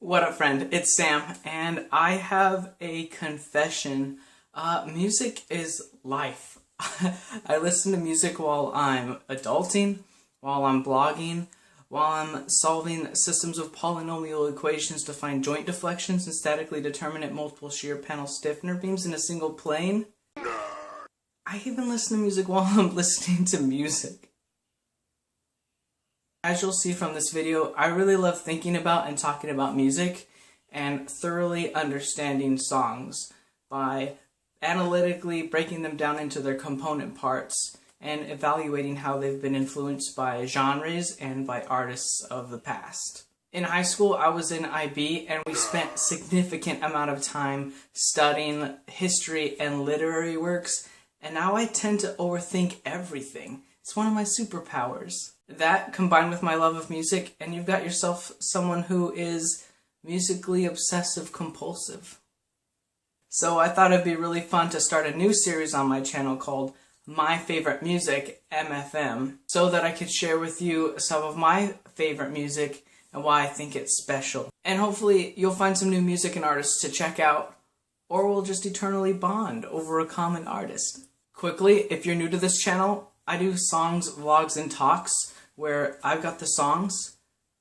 What up, friend? It's Sam, and I have a confession. Music is life. I listen to music while I'm adulting, while I'm blogging, while I'm solving systems of polynomial equations to find joint deflections and statically determinate multiple shear panel stiffener beams in a single plane. I even listen to music while I'm listening to music. As you'll see from this video, I really love thinking about and talking about music and thoroughly understanding songs by analytically breaking them down into their component parts and evaluating how they've been influenced by genres and by artists of the past. In high school, I was in IB and we spent a significant amount of time studying history and literary works, and now I tend to overthink everything. It's one of my superpowers. That, combined with my love of music, and you've got yourself someone who is musically obsessive compulsive. So I thought it'd be really fun to start a new series on my channel called My Favorite Music, MFM, so that I could share with you some of my favorite music and why I think it's special. And hopefully you'll find some new music and artists to check out, or we'll just eternally bond over a common artist. Quickly, if you're new to this channel, I do songs, vlogs, and talks where I've got the songs,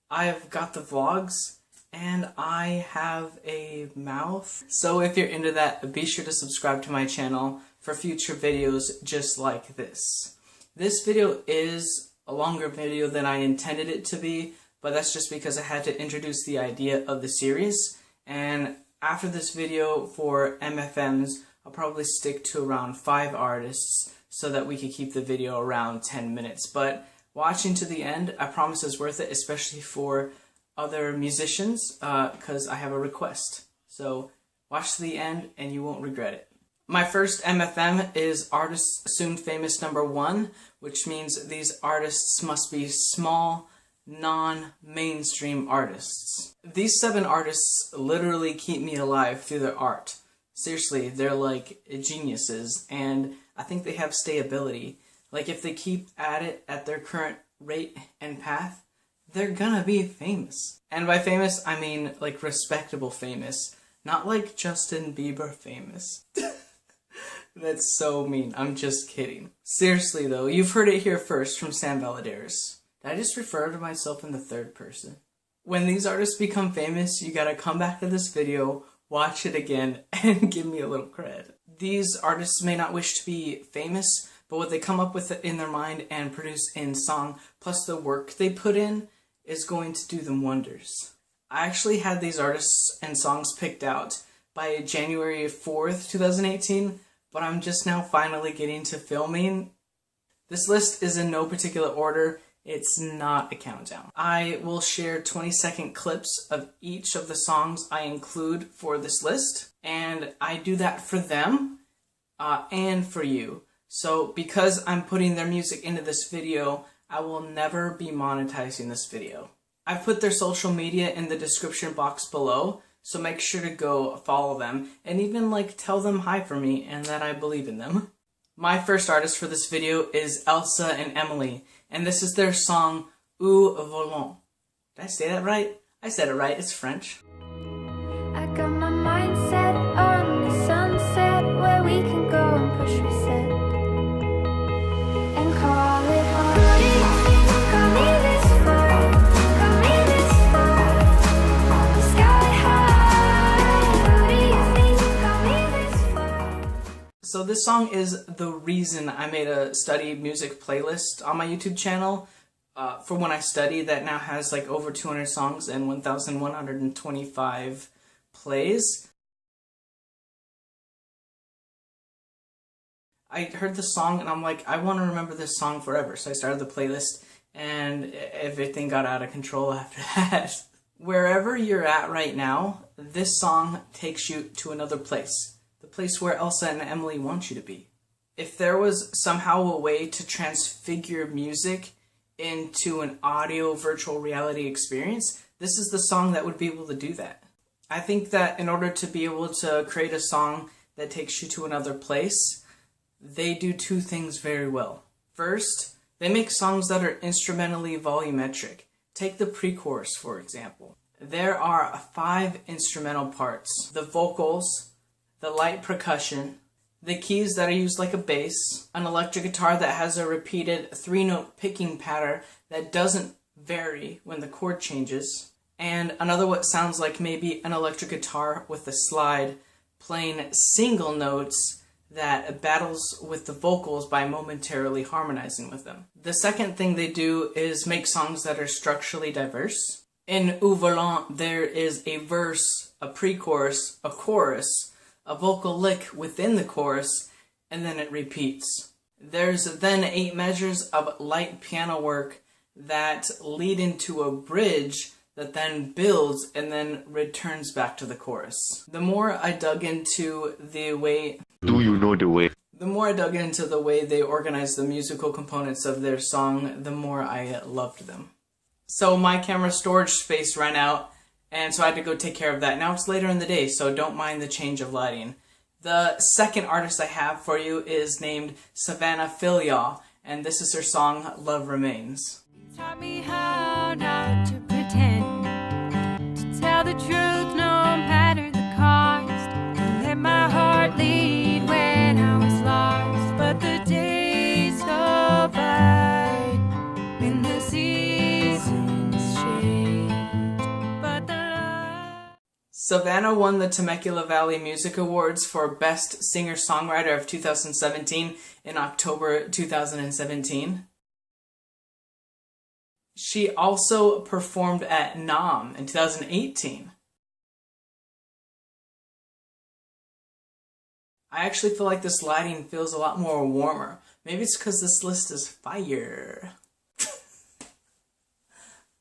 I've got the vlogs, and I have a mouth. So if you're into that, be sure to subscribe to my channel for future videos just like this. This video is a longer video than I intended it to be, but that's just because I had to introduce the idea of the series. And after this video for MFMs, I'll probably stick to around 5 artists so that we could keep the video around 10 minutes. But watching to the end, I promise is worth it, especially for other musicians, because I have a request. So watch to the end and you won't regret it. My first MFM is Artist Soon Famous number 1, which means these artists must be small, non-mainstream artists. These 7 artists literally keep me alive through their art. Seriously, they're like geniuses, and I think they have stayability. Like, if they keep at it at their current rate and path, they're gonna be famous. And by famous, I mean like respectable famous, not like Justin Bieber famous. That's so mean, I'm just kidding. Seriously though, you've heard it here first from Sam Valladares. Did I just refer to myself in the third person? When these artists become famous, you gotta come back to this video, watch it again, and give me a little cred. These artists may not wish to be famous, but what they come up with in their mind and produce in song, plus the work they put in, is going to do them wonders. I actually had these artists and songs picked out by January 4th, 2018, but I'm just now finally getting to filming. This list is in no particular order. It's not a countdown. I will share 20-second clips of each of the songs I include for this list, and I do that for them and for you. So because I'm putting their music into this video, I will never be monetizing this video. I've put their social media in the description box below, so make sure to go follow them and even like tell them hi for me and that I believe in them. My first artist for this video is Elsa and Emily, and this is their song Où Volons. Did I say that right? I said it right, it's French. I got my mind set on the sunset where we can go and push reset and call it home. Got me this far, got me this far, sky high. Who do you think got me this far? So this song is the reason I made a study music playlist on my YouTube channel for when I study that now has like over 200 songs and 1,125 plays. I heard the song and I'm like, I want to remember this song forever. So I started the playlist and everything got out of control after that. Wherever you're at right now, this song takes you to another place. The place where Elsa and Emily want you to be. If there was somehow a way to transfigure music into an audio virtual reality experience, this is the song that would be able to do that. I think that in order to be able to create a song that takes you to another place, they do 2 things very well. First, they make songs that are instrumentally volumetric. Take the pre-chorus, for example. There are 5 instrumental parts: the vocals, the light percussion, the keys that are used like a bass, an electric guitar that has a repeated 3-note picking pattern that doesn't vary when the chord changes, and another what sounds like maybe an electric guitar with a slide playing single notes that battles with the vocals by momentarily harmonizing with them. The second thing they do is make songs that are structurally diverse. In Au Volant, there is a verse, a pre-chorus, a chorus, a vocal lick within the chorus, and then it repeats. There's then 8 measures of light piano work that lead into a bridge that then builds and then returns back to the chorus. The more I dug into the way... Do you know the way? The more I dug into the way they organize the musical components of their song, the more I loved them. So my camera storage space ran out, and so I had to go take care of that. Now it's later in the day, so don't mind the change of lighting. The second artist I have for you is named Savannah Philyaw, and this is her song, Love Remains. Taught me how not to pretend, to tell the truth no matter the cost, to let my heart lead when I was lost. But the days go by and the seasons change, but the love... Savannah won the Temecula Valley Music Awards for Best Singer-Songwriter of 2017 in October 2017. She also performed at NAMM in 2018. I actually feel like this lighting feels a lot more warmer. Maybe it's because this list is fire.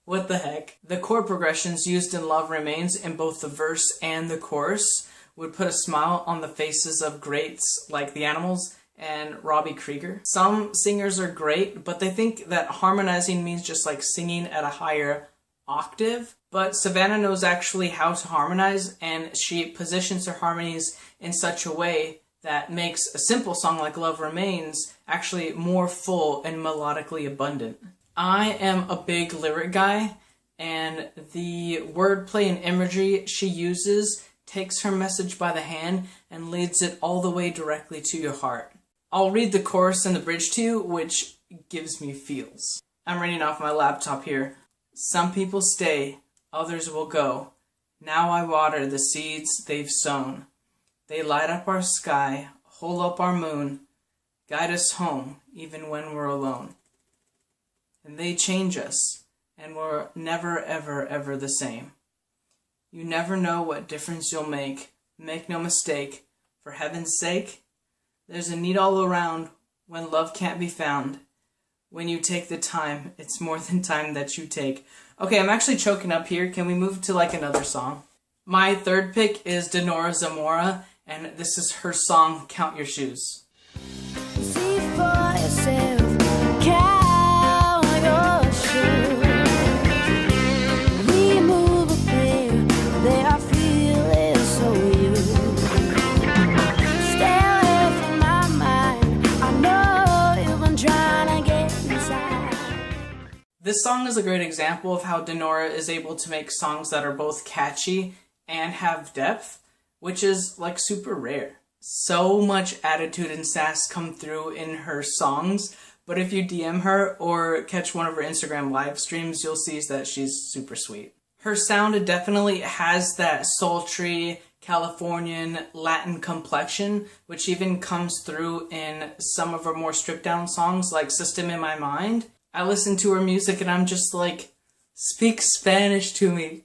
What the heck? The chord progressions used in Love Remains in both the verse and the chorus would put a smile on the faces of greats like The Animals and Robbie Krieger. Some singers are great, but they think that harmonizing means just like singing at a higher octave. But Savannah knows actually how to harmonize, and she positions her harmonies in such a way that makes a simple song like Love Remains actually more full and melodically abundant. I am a big lyric guy, and the wordplay and imagery she uses takes her message by the hand and leads it all the way directly to your heart. I'll read the chorus and the bridge to you, which gives me feels. I'm reading off my laptop here. Some people stay, others will go. Now I water the seeds they've sown. They light up our sky, hold up our moon, guide us home even when we're alone. And they change us, and we're never ever ever the same. You never know what difference you'll make no mistake, for heaven's sake. There's a need all around when love can't be found. When you take the time, it's more than time that you take. Okay, I'm actually choking up here. Can we move to like another song? My third pick is Dinorah Zamora, and this is her song, Count Your Shoes. See for yourself, count your shoes. Remove a pair, they are feeling so used. Stay away from my mind, I know you've been trying to get inside. This song is a great example of how Dinorah is able to make songs that are both catchy and have depth, which is like super rare. So much attitude and sass come through in her songs, but if you DM her or catch one of her Instagram live streams, you'll see that she's super sweet. Her sound definitely has that sultry, Californian, Latin complexion, which even comes through in some of her more stripped down songs like System in My Mind. I listen to her music and I'm just like, speak Spanish to me.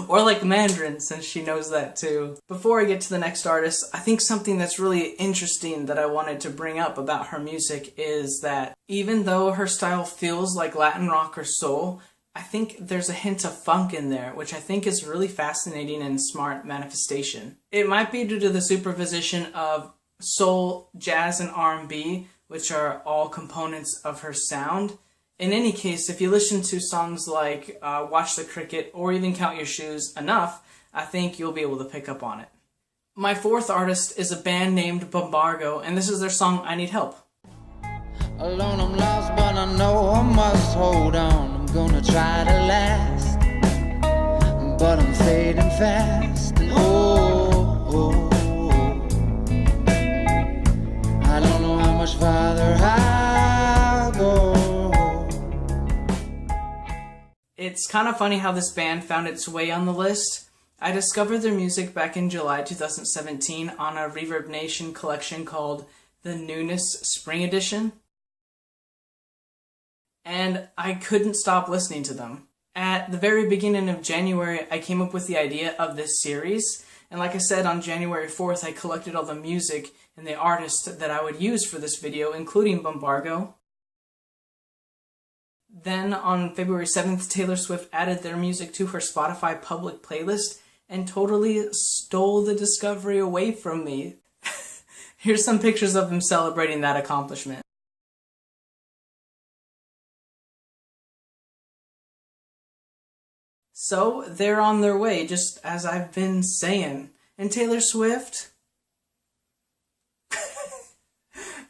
Or like Mandarin, since she knows that too. Before I get to the next artist, I think something that's really interesting that I wanted to bring up about her music is that even though her style feels like Latin rock or soul, I think there's a hint of funk in there, which I think is really fascinating and smart manifestation. It might be due to the superposition of soul, jazz, and R&B, which are all components of her sound. In any case, if you listen to songs like Watch the Cricket or even Count Your Shoes enough, I think you'll be able to pick up on it. My fourth artist is a band named Bombargo, and this is their song, I Need Help. Alone I'm lost, but I know I must hold on. I'm gonna try to last. but I'm fading fast. And I don't know how much farther I'll go. It's kind of funny how this band found its way on the list. I discovered their music back in July 2017 on a Reverb Nation collection called the Newness Spring Edition. And I couldn't stop listening to them. At the very beginning of January, I came up with the idea of this series. And like I said, on January 4th, I collected all the music and the artists that I would use for this video, including Bombargo. Then on February 7th, Taylor Swift added their music to her Spotify public playlist and totally stole the discovery away from me. Here's some pictures of him celebrating that accomplishment. So they're on their way, just as I've been saying. And Taylor Swift...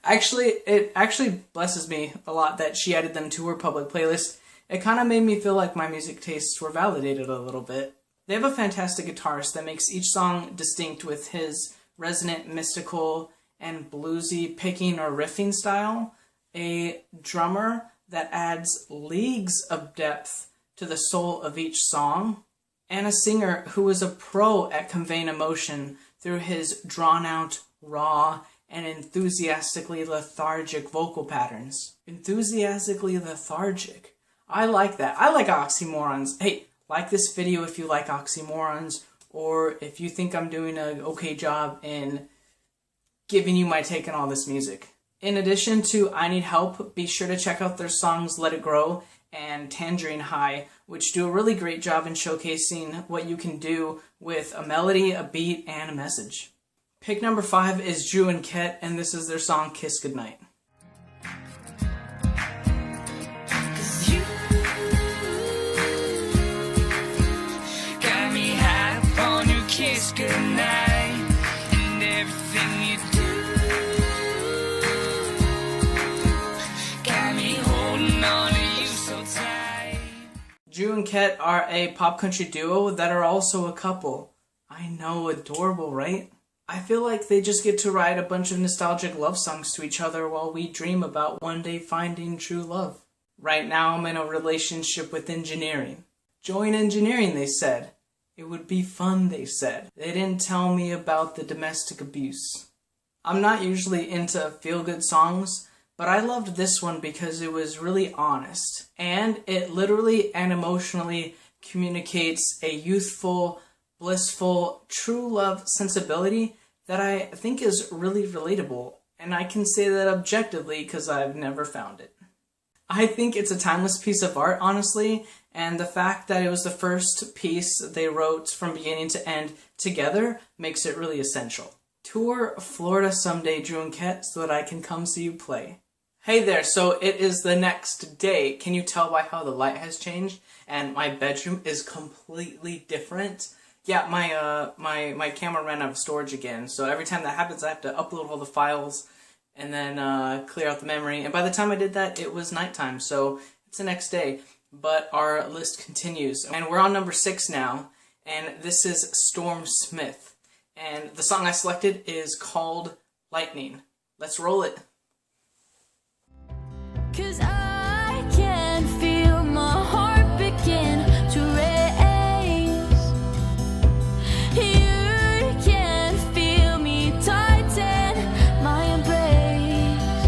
It actually blesses me a lot that she added them to her public playlist. It kind of made me feel like my music tastes were validated a little bit. They have a fantastic guitarist that makes each song distinct with his resonant, mystical, and bluesy picking or riffing style. A drummer that adds leagues of depth to the soul of each song. And a singer who is a pro at conveying emotion through his drawn-out, raw, and enthusiastically lethargic vocal patterns. Enthusiastically lethargic. I like that. I like oxymorons. Hey, like this video if you like oxymorons, or if you think I'm doing an okay job in giving you my take on all this music. In addition to I Need Help, be sure to check out their songs Let It Grow and Tangerine High, which do a really great job in showcasing what you can do with a melody, a beat, and a message. Pick number 5 is Drew and Ket, and this is their song Kiss Goodnight. Got me hype on your kiss goodnight and everything you do. Got me holding on to you so tight. Drew and Ket are a pop country duo that are also a couple. I know, adorable, right? I feel like they just get to write a bunch of nostalgic love songs to each other while we dream about one day finding true love. Right now I'm in a relationship with engineering. Join engineering, they said. It would be fun, they said. They didn't tell me about the domestic abuse. I'm not usually into feel-good songs, but I loved this one because it was really honest. And it literally and emotionally communicates a youthful, blissful, true love sensibility that I think is really relatable, and I can say that objectively because I've never found it. I think it's a timeless piece of art, honestly, and the fact that it was the first piece they wrote from beginning to end together makes it really essential. Tour Florida someday, Drew and Ket, so that I can come see you play. Hey there, so it is the next day. Can you tell by how the light has changed? And my bedroom is completely different. Yeah, my camera ran out of storage again, so every time that happens I have to upload all the files and then clear out the memory. And by the time I did that, it was nighttime, so it's the next day. But our list continues, and we're on number 6 now, and this is Storm Smith. And the song I selected is called Lightning. Let's roll it. 'Cause I can feel my heart begin to race. You can feel me tighten my embrace.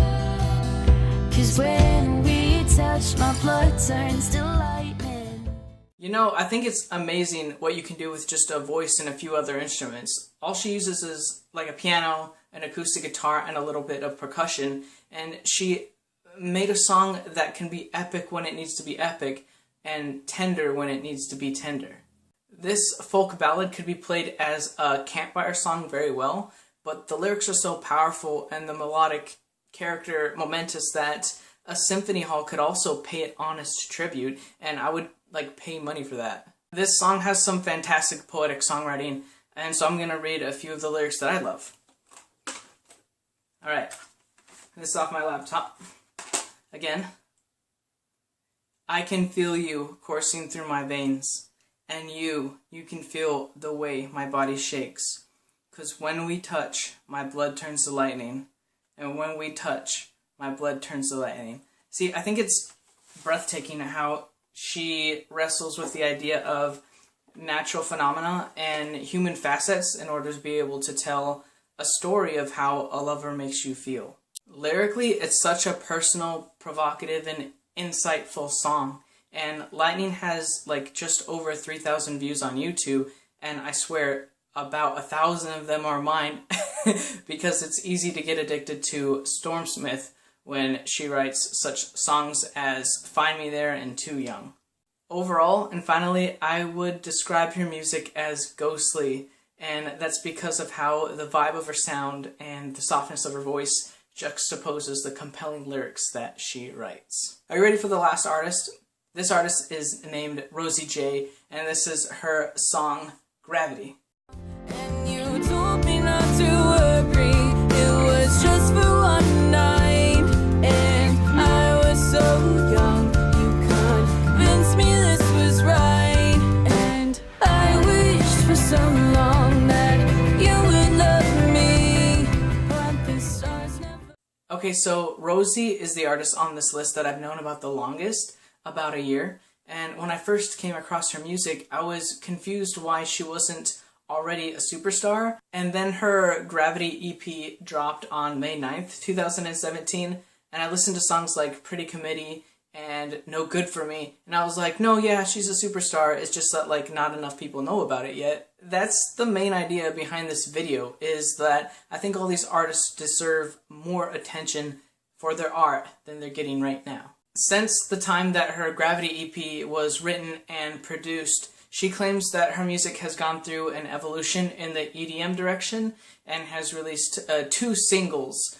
'Cause when we touch, my blood turns to lightning. You know, I think it's amazing what you can do with just a voice and a few other instruments. All she uses is like a piano, an acoustic guitar, and a little bit of percussion, and she made a song that can be epic when it needs to be epic and tender when it needs to be tender. This folk ballad could be played as a campfire song very well, but the lyrics are so powerful and the melodic character momentous that a symphony hall could also pay it honest tribute, and I would pay money for that. This song has some fantastic poetic songwriting, and so I'm gonna read a few of the lyrics that I love. Alright, this is off my laptop. Again. I can feel you coursing through my veins, And you can feel the way my body shakes. 'Cause when we touch, my blood turns to lightning. And when we touch, my blood turns to lightning. See, I think it's breathtaking how she wrestles with the idea of natural phenomena and human facets in order to be able to tell a story of how a lover makes you feel. Lyrically, it's such a personal, provocative, and insightful song. And Lightning has like just over 3,000 views on YouTube, and I swear about 1,000 of them are mine because it's easy to get addicted to Stormsmith when she writes such songs as Find Me There and Too Young. Overall, and finally, I would describe her music as ghostly, and that's because of how the vibe of her sound and the softness of her voice juxtaposes the compelling lyrics that she writes. Are you ready for the last artist? This artist is named Rosie J, and this is her song, Gravity. And you told me not to worry, it was just for one night. And I was so young, you convinced me this was right. And I wished for so long that you would love me, but the stars never... Okay, so Rosie is the artist on this list that I've known about the longest, about a year. And when I first came across her music, I was confused why she wasn't already a superstar. And then her Gravity EP dropped on May 9th, 2017, and I listened to songs like Pretty Committee and No Good For Me, and I was like, no, yeah, she's a superstar, it's just that like not enough people know about it yet. That's the main idea behind this video, is that I think all these artists deserve more attention for their art than they're getting right now. Since the time that her Gravity EP was written and produced, she claims that her music has gone through an evolution in the EDM direction and has released 2 singles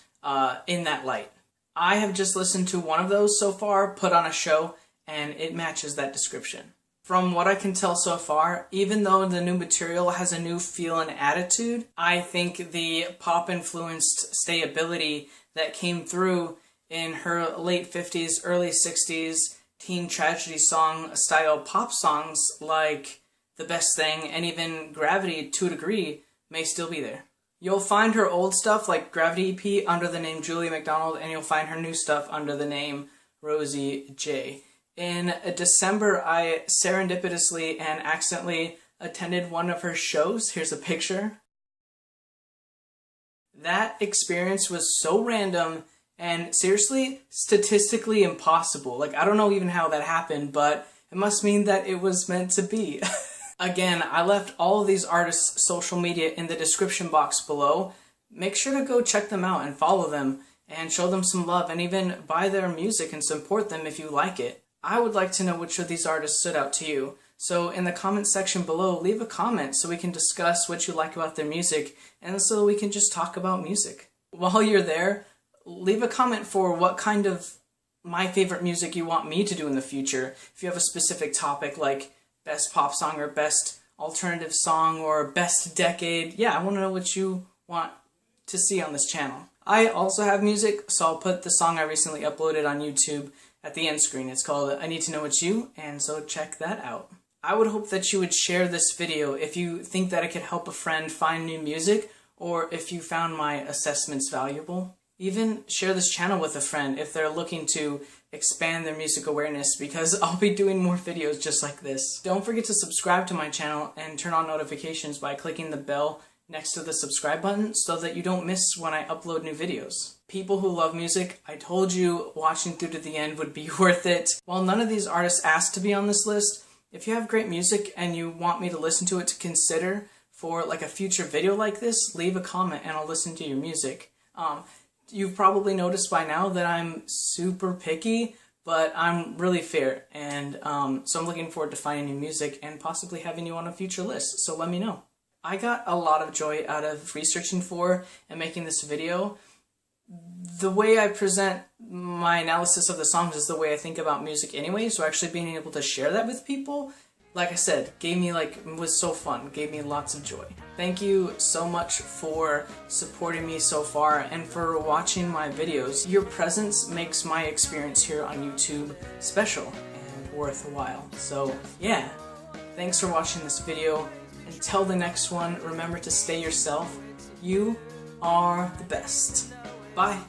in that light. I have just listened to one of those so far, Put On A Show, and it matches that description. From what I can tell so far, even though the new material has a new feel and attitude, I think the pop-influenced stayability that came through in her late 50s, early 60s teen tragedy song style pop songs like The Best Thing and even Gravity to a degree may still be there. You'll find her old stuff like Gravity EP under the name Julie McDonald, and you'll find her new stuff under the name Rosie J. In December, I serendipitously and accidentally attended one of her shows. Here's a picture. That experience was so random and seriously, statistically impossible. Like, I don't know even how that happened, but it must mean that it was meant to be. Again, I left all of these artists' social media in the description box below. Make sure to go check them out and follow them and show them some love and even buy their music and support them if you like it. I would like to know which of these artists stood out to you. So in the comment section below, leave a comment so we can discuss what you like about their music and so we can just talk about music. While you're there, leave a comment for what kind of my favorite music you want me to do in the future. If you have a specific topic like best pop song or best alternative song or best decade, yeah, I want to know what you want to see on this channel. I also have music, so I'll put the song I recently uploaded on YouTube at the end screen. It's called I Need to Know It's You, and so check that out. I would hope that you would share this video if you think that it could help a friend find new music, or if you found my assessments valuable. Even share this channel with a friend if they're looking to expand their music awareness, because I'll be doing more videos just like this. Don't forget to subscribe to my channel and turn on notifications by clicking the bell next to the subscribe button so that you don't miss when I upload new videos. People who love music, I told you watching through to the end would be worth it. While none of these artists asked to be on this list, if you have great music and you want me to listen to it to consider for like a future video like this, leave a comment and I'll listen to your music. You've probably noticed by now that I'm super picky, but I'm really fair, and so I'm looking forward to finding new music and possibly having you on a future list, so let me know. I got a lot of joy out of researching for and making this video. The way I present my analysis of the songs is the way I think about music anyway, so actually being able to share that with people, like I said, was so fun, gave me lots of joy. Thank you so much for supporting me so far and for watching my videos. Your presence makes my experience here on YouTube special and worthwhile. So yeah, Thanks for watching this video. Until the next one, remember to stay yourself. You are the best. Bye.